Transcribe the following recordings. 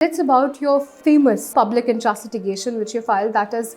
It's about your famous public interest litigation which you filed, that is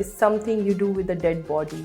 is something you do with a dead body,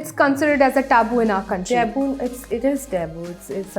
it's considered as a taboo in our country. Taboo, it is taboo. It's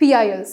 PILs,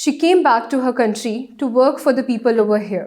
She came back to her country to work for the people over here.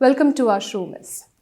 Welcome to our show, Miss.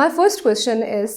my first question is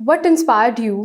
what inspired you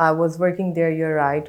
I was working there, you're right,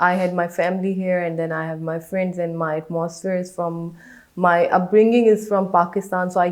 I had my family here and then I have my friends and my atmosphere is from my upbringing is from Pakistan, so I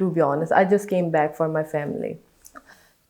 To be honest, I just came back for my family.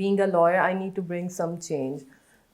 being a lawyer I need to bring some change.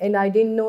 And I didn't know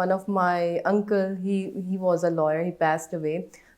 one of my uncle, he was a lawyer, he passed away.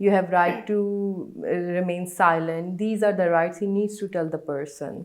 you have right to remain silent. These are the rights he needs to tell the person.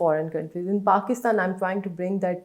foreign countries. In Pakistan I'm trying to bring that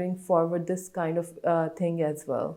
bring forward this kind of thing as well.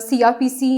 CRPC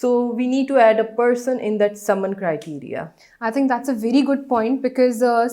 So we need to add a person in that summon criteria. I think that's a very good point because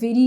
very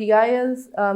PILs,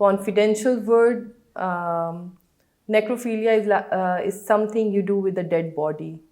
confidential word. Necrophilia is something you do with a dead body,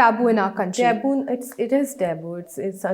taboo in our country. Taboo, it is taboo. It's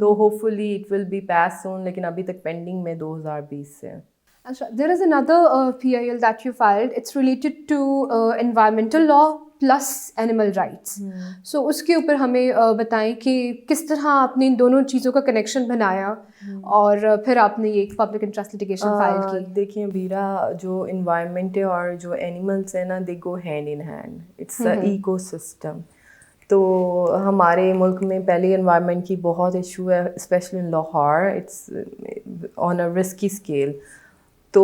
تو hopefully it will be pass soon, لیکن ابھی تک pending میں 2020 سے. Achha, there is another PIL that you filed. It's related to environmental law plus animal rights. So اس کے اوپر ہمیں بتائیں کہ کس طرح آپ نے ان دونوں چیزوں کا کنیکشن بنایا اور پھر آپ نے یہ پبلک انٹرسٹ لٹیگیشن فائل کی. دیکھیں بیرا, جو انوائرمنٹ ہے اور جو اینیملس ہیں نا, they go hand in hand. It's a ecosystem. تو ہمارے ملک میں پہلے انوائرمنٹ کی بہت ایشو ہے, specially in Lahore. It's on a risky scale. تو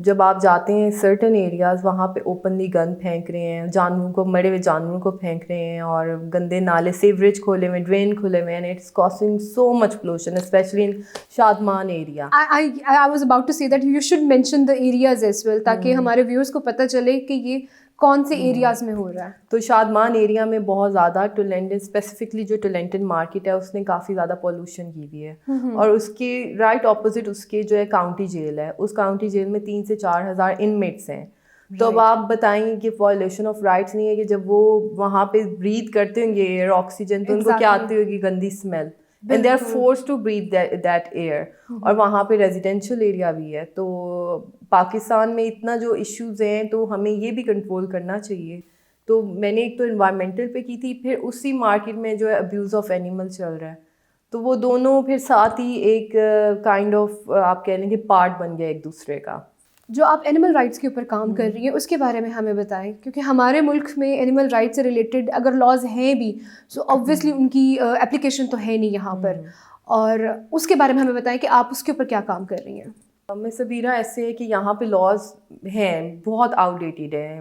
جب آپ جاتے ہیں سرٹن ایریاز, وہاں پہ اوپنلی گن پھینک رہے ہیں, جانوروں کو, مرے ہوئے جانوروں کو پھینک رہے ہیں, اور گندے نالے, سیوریج کھولے ہوئے, ڈرین کھولے ہوئے ہیں. It's causing so much pollution, especially in Shadman area. I was about to say that you should mention the areas as well, تاکہ ہمارے ویورز کو پتہ چلے کہ یہ کون سے ایریاز میں ہو رہا ہے. تو شادمان ایریا میں بہت زیادہ ٹولنٹن, اسپیسیفکلی جو ٹولنٹن مارکیٹ ہے اس نے کافی زیادہ پولوشن کی ہوئی ہے. اور اس کے رائٹ اپوزٹ اس کے جو ہے کاؤنٹی جیل ہے. اس کاؤنٹی جیل میں 3,000 سے 4,000 انمیٹس ہیں. تو اب آپ بتائیں کہ وائلیشن آف رائٹس نہیں ہے کہ جب وہ وہاں پہ بریتھ کرتے ہوں گے ایئر آکسیجن, تو ان کو کیا آتی ہوگی, گندی smell, and they are forced to breathe that air. اور وہاں پہ ریزیڈینشیل ایریا بھی ہے. تو پاکستان میں اتنا جو ایشوز ہیں, تو ہمیں یہ بھی کنٹرول کرنا چاہیے. تو میں نے ایک تو انوائرمنٹل پہ کی تھی, پھر اسی مارکیٹ میں جو ہے ابیوز آف اینیمل چل رہا ہے. تو وہ دونوں پھر ساتھ ہی ایک کائنڈ آف آپ کہہ لیں کہ پارٹ بن گیا ایک دوسرے کا. جو آپ اینیمل رائٹس کے اوپر کام کر رہی ہیں اس کے بارے میں ہمیں بتائیں, کیونکہ ہمارے ملک میں اینیمل رائٹس سے ریلیٹڈ اگر لاز ہیں بھی, سو آبویسلی ان کی اپلیکیشن تو ہے نہیں یہاں پر, اور اس کے بارے میں ہمیں بتائیں کہ آپ اس کے اوپر کیا کام کر رہی ہیں. میں سبیرہ ایسے ہے کہ یہاں پہ لاز ہیں بہت آؤٹ ڈیٹیڈ ہیں.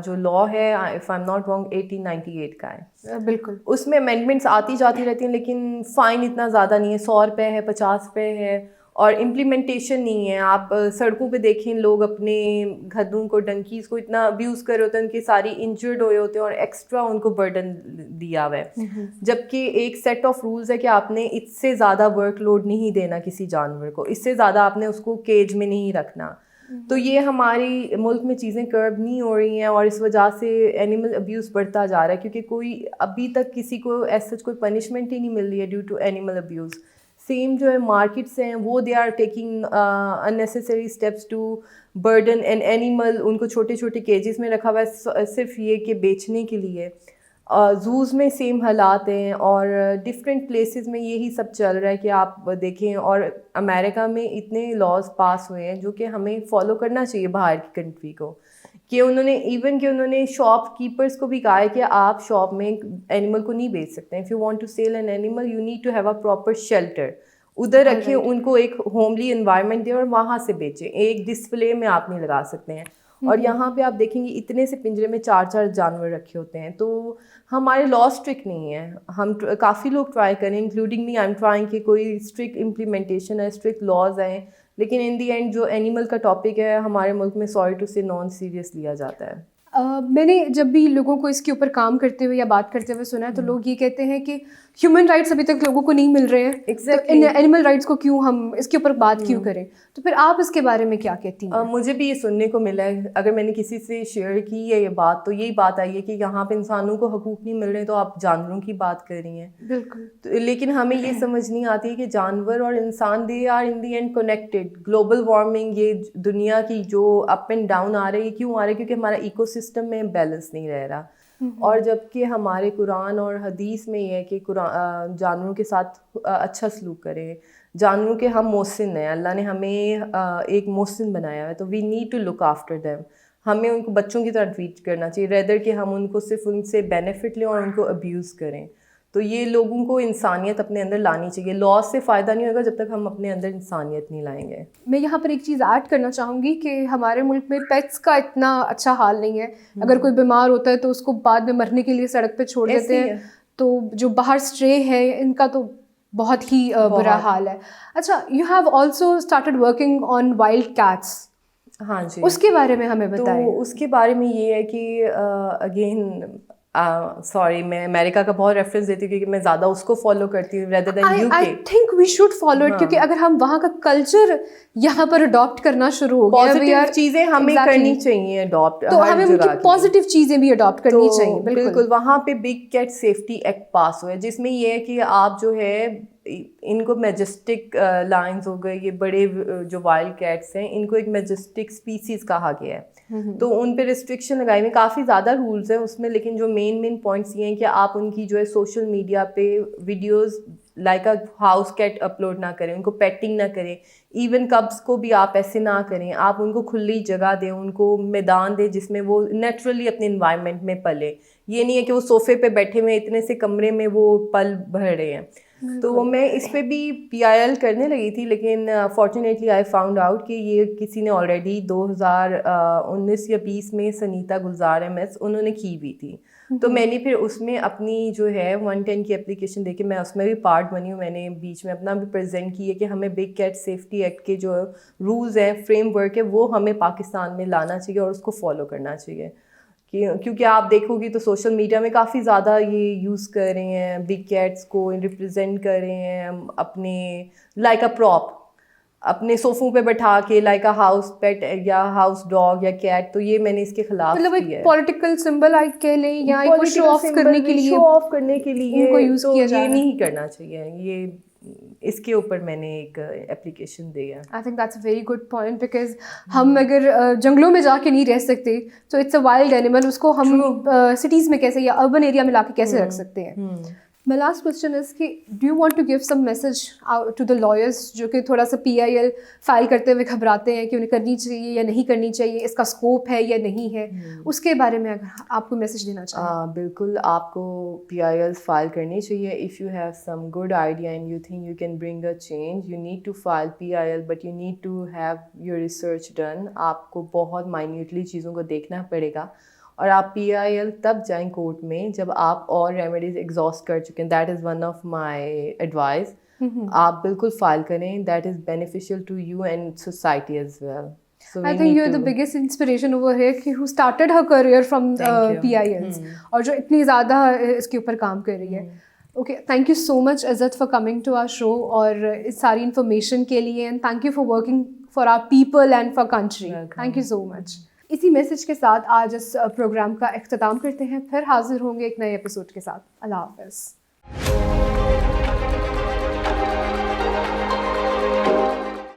جو لا ہے if I am not wrong 1898 کا ہے. بالکل. اس میں امینڈمنٹس آتی جاتی رہتی ہیں, لیکن فائن اتنا زیادہ نہیں ہے, 100 روپے ہے, 50 روپے ہے, اور امپلیمنٹیشن نہیں ہے. آپ سڑکوں پہ دیکھیں لوگ اپنے گدھوں کو, ڈنکیز کو اتنا ابیوز کر رہے ہوتے ہیں, ان کے ساری انجرڈ ہوئے ہوتے ہیں, اور ایکسٹرا ان کو برڈن دیا ہوا ہے. جبکہ ایک سیٹ آف رولز ہے کہ آپ نے اس سے زیادہ ورک لوڈ نہیں دینا کسی جانور کو, اس سے زیادہ آپ نے اس کو کیج میں نہیں رکھنا. تو یہ ہماری ملک میں چیزیں کرب نہیں ہو رہی ہیں, اور اس وجہ سے اینیمل ابیوز بڑھتا جا رہا ہے, کیونکہ کوئی ابھی تک کسی کو ایسا کوئی پنشمنٹ ہی نہیں مل رہی ہے due to animal abuse. Same جو ہے مارکیٹس ہیں وہ they are taking unnecessary steps to burden an animal. ان کو چھوٹے چھوٹے کیجز میں رکھا ہوا ہے صرف یہ کہ بیچنے کے لیے. زوز میں سیم حالات ہیں, اور ڈفرینٹ پلیسز میں یہی سب چل رہا ہے کہ آپ دیکھیں. اور امریکہ میں اتنے لاز پاس ہوئے ہیں جو کہ ہمیں فالو کرنا چاہیے باہر کی کنٹری کو, کہ انہوں نے ایون کہ انہوں نے شاپ کیپرس کو بھی کہا ہے کہ آپ شاپ میں اینیمل کو نہیں بیچ سکتے. If you want to sell an animal you need to have a proper shelter. ادھر رکھیں, ان کو ایک ہوملی انوائرمنٹ دیں اور وہاں سے بیچیں. ایک ڈسپلے میں آپ نہیں لگا سکتے ہیں. اور یہاں پہ آپ دیکھیں گے اتنے سے پنجرے میں 4 جانور رکھے ہوتے ہیں. تو ہمارے لا اسٹرکٹ نہیں ہے. ہم کافی لوگ ٹرائی کریں, including me, I am trying کہ کوئی اسٹرکٹ امپلیمنٹیشن ہے, اسٹرکٹ لاز آئیں, لیکن ان دی اینڈ جو اینیمل کا ٹاپک ہے ہمارے ملک میں سوری ٹو سے نان سیریس لیا جاتا ہے. میں نے جب بھی لوگوں کو اس کے اوپر کام کرتے ہوئے یا بات کرتے ہوئے سنا ہے, تو لوگ یہ کہتے ہیں کہ ہیومن رائٹس ابھی تک لوگوں کو نہیں مل رہے ہیں, تو ان اینیمل رائٹس کو کیوں ہم اس کے اوپر بات کیوں کریں. تو پھر آپ اس کے بارے میں کیا کہتی ہیں؟ مجھے بھی یہ سننے کو ملا ہے, اگر میں نے کسی سے شیئر کی ہے یہ بات, تو یہی بات آئی ہے کہ یہاں پہ انسانوں کو حقوق نہیں مل رہے, تو آپ جانوروں کی بات کر رہی ہیں. بالکل. لیکن ہمیں یہ سمجھ نہیں آتی کہ جانور اور انسان they are in the end connected. Global warming, یہ دنیا کی جو اپ اینڈ ڈاؤن آ رہی ہے, کیوں آ رہی ہے؟ کیونکہ ہمارا ایکو سسٹم میں بیلنس نہیں رہ رہا. اور جب کہ ہمارے قرآن اور حدیث میں یہ ہے کہ جانوروں کے ساتھ اچھا سلوک کریں. جانوروں کے ہم محسن ہیں, اللہ نے ہمیں ایک محسن بنایا ہے, تو we need to look after them. ہمیں ان کو بچوں کی طرح ٹریٹ کرنا چاہیے, ریدر کہ ہم ان کو صرف ان سے بینیفٹ لیں اور ان کو ابیوز کریں. تو یہ لوگوں کو انسانیت اپنے اندر لانی چاہیے. لاء سے فائدہ نہیں ہوگا جب تک ہم اپنے اندر انسانیت نہیں لائیں گے. میں یہاں پر ایک چیز ایڈ کرنا چاہوں گی کہ ہمارے ملک میں پیٹس کا اتنا اچھا حال نہیں ہے. اگر کوئی بیمار ہوتا ہے تو اس کو بعد میں مرنے کے لیے سڑک پہ چھوڑ دیتے ہیں. تو جو باہر اسٹرے ہے ان کا تو بہت ہی برا حال ہے. اچھا, you have also started working on wild cats. ہاں جی, اس کے بارے میں ہمیں بتائیں. تو اس کے بارے میں یہ ہے کہ اگین سوری میں امریکہ کا بہت ریفرنس دیتی ہوں کیونکہ میں زیادہ اس کو فالو کرتی ہوں rather than UK. I think we should follow it, کیونکہ اگر ہم وہاں کا کلچر یہاں پر اڈاپٹ کرنا شروع ہو گیا, پازیٹیو چیزیں ہمیں کرنی چاہیے اڈاپٹ, تو ہمیں ان کی پازیٹیو چیزیں بھی اڈاپٹ کرنی چاہیے. بالکل. وہاں پہ بگ کیٹ سیفٹی ایکٹ پاس ہوا ہے جس میں یہ ہے کہ آپ جو ہے ان کو میجسٹک لائنز ہو گئے, یہ بڑے جو وائلڈ کیٹس ہیں ان کو ایک میجسٹک اسپیسیز کہا گیا ہے, تو ان پہ ریسٹرکشن لگائی ہوئی, کافی زیادہ رولز ہیں اس میں, لیکن جو مین پوائنٹس یہ ہیں کہ آپ ان کی جو ہے سوشل میڈیا پہ videos like a house cat upload نہ کریں, ان کو پیٹنگ نہ کریں, ایون کبس کو بھی آپ ایسے نہ کریں, آپ ان کو کھلی جگہ دیں, ان کو میدان دیں جس میں وہ نیچرلی اپنے انوائرمنٹ میں پلے. یہ نہیں ہے کہ وہ صوفے پہ بیٹھے ہوئے اتنے سے کمرے میں وہ پل بھر رہے ہیں. تو میں اس پہ بھی PIL کرنے لگی تھی, لیکن فارچونیٹلی آئی فاؤنڈ آؤٹ کہ یہ کسی نے آلریڈی 2019 یا 20 میں سنیتا گلزار MS انہوں نے کی ہوئی تھی. تو میں نے پھر اس میں اپنی جو ہے 110 کی اپلیکیشن دے کے میں اس میں بھی پارٹ بنی ہوں. میں نے بیچ میں اپنا بھی پریزنٹ کی ہے کہ ہمیں بگ کیٹ سیفٹی ایکٹ کے جو رولز ہیں, فریم ورک ہے, وہ ہمیں پاکستان میں لانا چاہیے اور اس کو فالو کرنا چاہیے. کیونکہ آپ دیکھو گی تو سوشل میڈیا میں کافی زیادہ یہ یوز کر رہے ہیں, بگ کیٹس کو ریپرزینٹ کر رہے ہیں اپنے لائک اے پراپ, اپنے صوفوں پہ بٹھا کے لائک اے ہاؤس پیٹ یا ہاؤس ڈاگ یا کیٹ. تو یہ میں نے اس کے خلاف مطلب ایک پولیٹیکل سمبل کہہ لیں یا شو آف کرنے کے لیے, شو آف کرنے کے لیے ان کو یوز کیا جا رہا ہے. یہ نہیں کرنا چاہیے. یہ اس کے اوپر میں نے ایک اپلیکیشن دی ہے. I think that's a very good point, because ہم اگر جنگلوں میں جا کے نہیں رہ سکتے تو اٹس اے وائلڈ اینیمل, اس کو ہم سٹیز میں کیسے یا اربن ایریا میں لا کے کیسے رکھ سکتے ہیں. My last question is کہ do you want to give some message out to the lawyers جو کہ تھوڑا سا PIL فائل کرتے ہوئے گھبراتے ہیں کہ انہیں کرنی چاہیے یا نہیں کرنی چاہیے, اس کا اسکوپ ہے یا نہیں ہے, اس کے بارے میں اگر آپ کو میسج دینا چاہیں. بالکل آپ کو PIL فائل کرنی چاہیے. if you have some good idea and you think you can bring a change, you need to file PIL, but you need to have your research done. آپ کو بہت minutely چیزوں کو دیکھنا پڑے گا, اور آپ PIL تب جائیں کورٹ میں جب آپ اور ریمیڈیز ایگزاسٹ کر چکے ہیں. That is one of my advice. آپ بالکل فائل کریں, that is beneficial to you and society as well. I think you are the biggest inspiration over here who started her career from PILs اور جو اتنی زیادہ اس کے اوپر کام کر رہی ہے. Okay, thank you so much Izzat for coming to our show اور اس ساری انفارمیشن کے لیے, and thank you for working for our people and for country. Thank you so much. اسی میسج کے ساتھ آج اس پروگرام کا اختتام کرتے ہیں, پھر حاضر ہوں گے ایک نئے ایپیسوڈ کے ساتھ. اللہ حافظ.